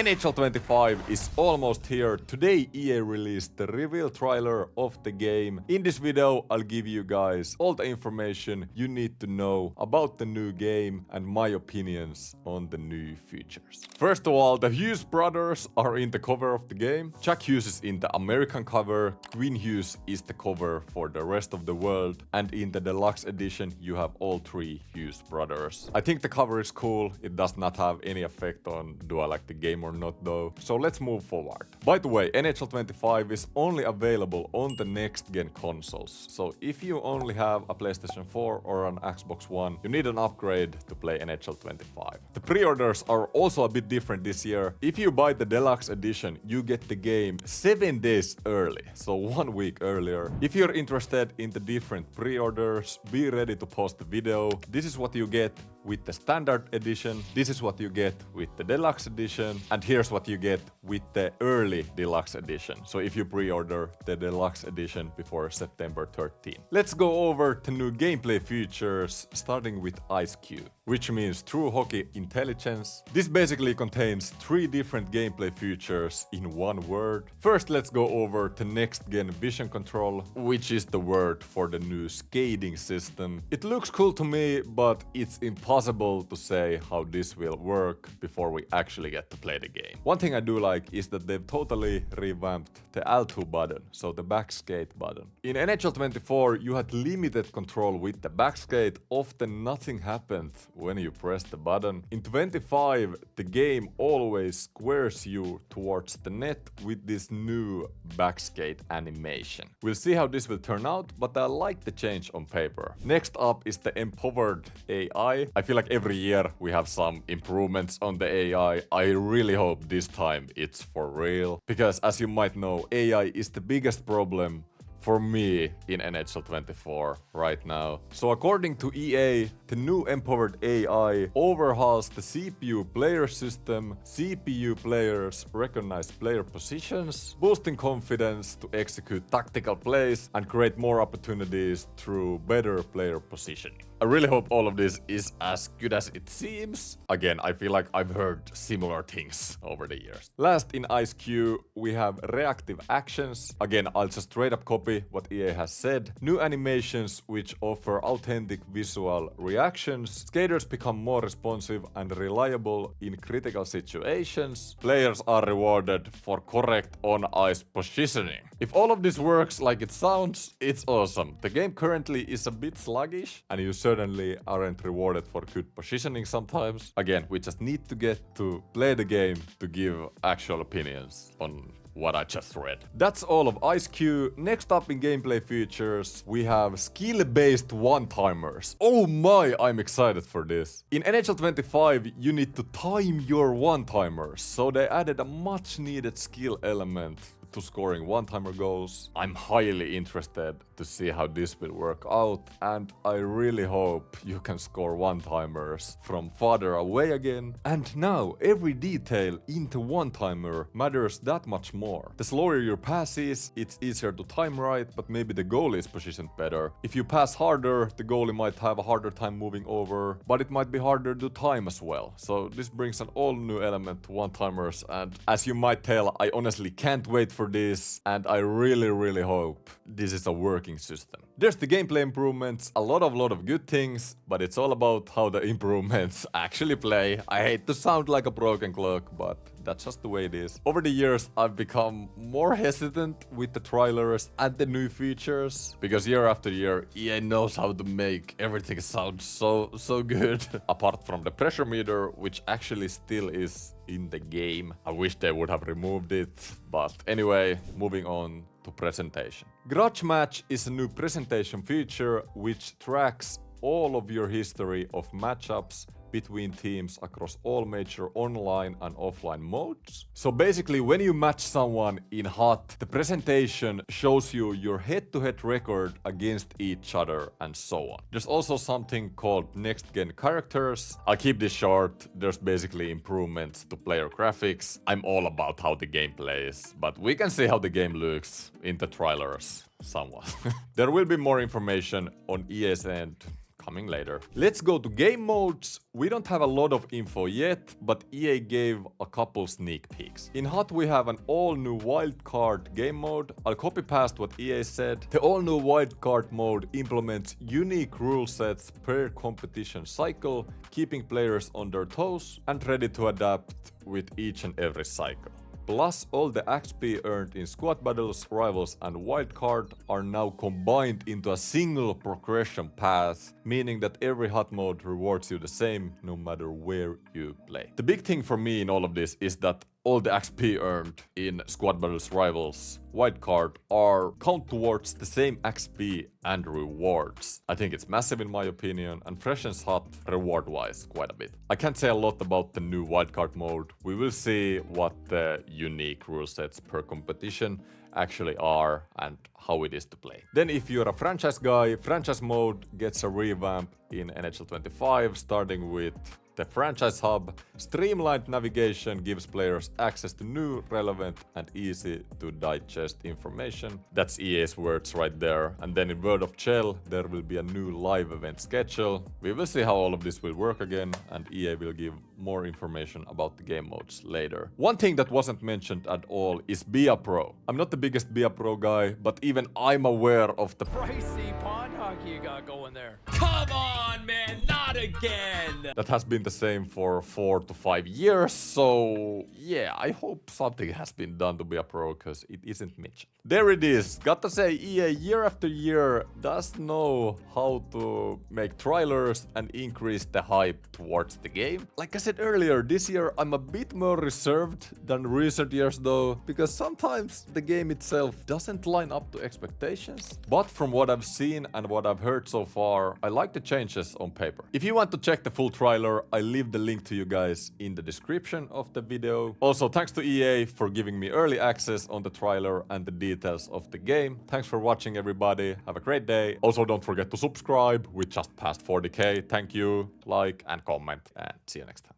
NHL 25 is almost here. Today EA released the reveal trailer of the game. In this video I'll give you guys all the information you need to know about the new game and my opinions on the new features. First of all, the Hughes brothers are in the cover of the game. Jack Hughes is in the American cover, Quinn Hughes is the cover for the rest of the world, and in the deluxe edition you have all three Hughes brothers. I think the cover is cool. It does not have any effect on do I like the game or not though. So let's move forward. By the way, NHL 25 is only available on the next gen consoles. So if you only have a PlayStation 4 or an Xbox One, you need an upgrade to play NHL 25. The pre-orders are also a bit different this year. If you buy the deluxe edition, you get the game 7 days early, so 1 week earlier. If you're interested in the different pre-orders, be ready to post the video. This is what you get with the standard edition, this is what you get with the deluxe edition, and here's what you get with the early deluxe edition. So if you pre-order the deluxe edition before September 13. Let's go over the new gameplay features, starting with Ice Cube, which means True Hockey Intelligence. This basically contains 3 different gameplay features in one word. First, let's go over the next gen vision control, which is the word for the new skating system. It looks cool to me, but it's impossible to say how this will work before we actually get to play the game. One thing I do like is that they've totally revamped the L2 button, so the backskate button. In NHL 24, you had limited control with the backskate. Often nothing happened when you press the button. In 25, the game always squares you towards the net with this new backskate animation. We'll see how this will turn out, but I like the change on paper. Next up is the empowered AI. I feel like every year we have some improvements on the AI. I really hope this time it's for real, because as you might know, AI is the biggest problem for me in NHL 24 right now. So according to EA, the new empowered AI overhauls the CPU player system. CPU players recognize player positions, boosting confidence to execute tactical plays and create more opportunities through better player positioning. I really hope all of this is as good as it seems. Again, I feel like I've heard similar things over the years. Last in Ice Cube, we have reactive actions. Again, I'll just straight up copy what EA has said. New animations which offer authentic visual reactions. Skaters become more responsive and reliable in critical situations. Players are rewarded for correct on-ice positioning. If all of this works like it sounds, it's awesome. The game currently is a bit sluggish, and you certainly aren't rewarded for good positioning sometimes. Again, we just need to get to play the game to give actual opinions on what I just read. That's all of Ice Cube. Next up in gameplay features, we have skill-based one-timers. Oh my, I'm excited for this. In NHL 25, you need to time your one-timers, so they added a much-needed skill element to scoring one-timer goals. I'm highly interested to see how this will work out, and I really hope you can score one-timers from farther away again. And now every detail into one-timer matters that much more. The slower your pass is, it's easier to time right, but maybe the goalie is positioned better. If you pass harder, the goalie might have a harder time moving over, but it might be harder to time as well. So this brings an all new element to one-timers, and as you might tell, I honestly can't wait for this, and I really hope this is a working system. There's the gameplay improvements, a lot of good things, but it's all about how the improvements actually play. I hate to sound like a broken clock, but that's just the way it is. Over the years, I've become more hesitant with the trailers and the new features, because year after year, EA knows how to make everything sound so good. Apart from the pressure meter, which actually still is in the game. I wish they would have removed it, but anyway, moving on to presentation. Grudge Match is a new presentation feature which tracks all of your history of matchups between teams across all major online and offline modes. So basically, when you match someone in HOT, the presentation shows you your head-to-head record against each other and so on. There's also something called next-gen characters. I'll keep this short. There's basically improvements to player graphics. I'm all about how the game plays, but we can see how the game looks in the trailers somewhat. There will be more information on EA's end coming later. Let's go to game modes. We don't have a lot of info yet, but EA gave a couple sneak peeks. In HUT we have an all-new wildcard game mode. I'll copy past what EA said. The all-new wildcard mode implements unique rule sets per competition cycle, keeping players on their toes and ready to adapt with each and every cycle. Plus, all the XP earned in squad battles, rivals and wildcard are now combined into a single progression path, meaning that every HUT mode rewards you the same no matter where you play. The big thing for me in all of this is that all the XP earned in squad battles, rivals, wildcard are count towards the same XP and rewards. I think it's massive in my opinion and freshens HUT reward-wise quite a bit. I can't say a lot about the new wildcard mode. We will see what the unique rule sets per competition actually are and how it is to play. Then if you're a franchise guy, franchise mode gets a revamp in NHL 25 starting with the franchise hub. Streamlined navigation gives players access to new, relevant and easy to digest information. That's EA's words right there. And then in World of Shell, there will be a new live event schedule. We will see how all of this will work again, and EA will give more information about the game modes later. One thing that wasn't mentioned at all is BIA Pro. I'm not the biggest BIA Pro guy, but even I'm aware of the pricey pond hockey you got going there. Come on, man, not again! That has been the same for 4 to 5 years, so yeah, I hope something has been done to be a pro, because it isn't mentioned. There it is. Gotta say, EA year after year does know how to make trailers and increase the hype towards the game. Like I said earlier, this year I'm a bit more reserved than recent years though, because sometimes the game itself doesn't line up to expectations. But from what I've seen and what I've heard so far, I like the changes on paper. If you want to check the full trailer, I leave the link to you guys in the description of the video. Also, thanks to EA for giving me early access on the trailer and the details of the game. Thanks for watching, everybody. Have a great day. Also, don't forget to subscribe. We just passed 40k. Thank you, like and comment, and see you next time.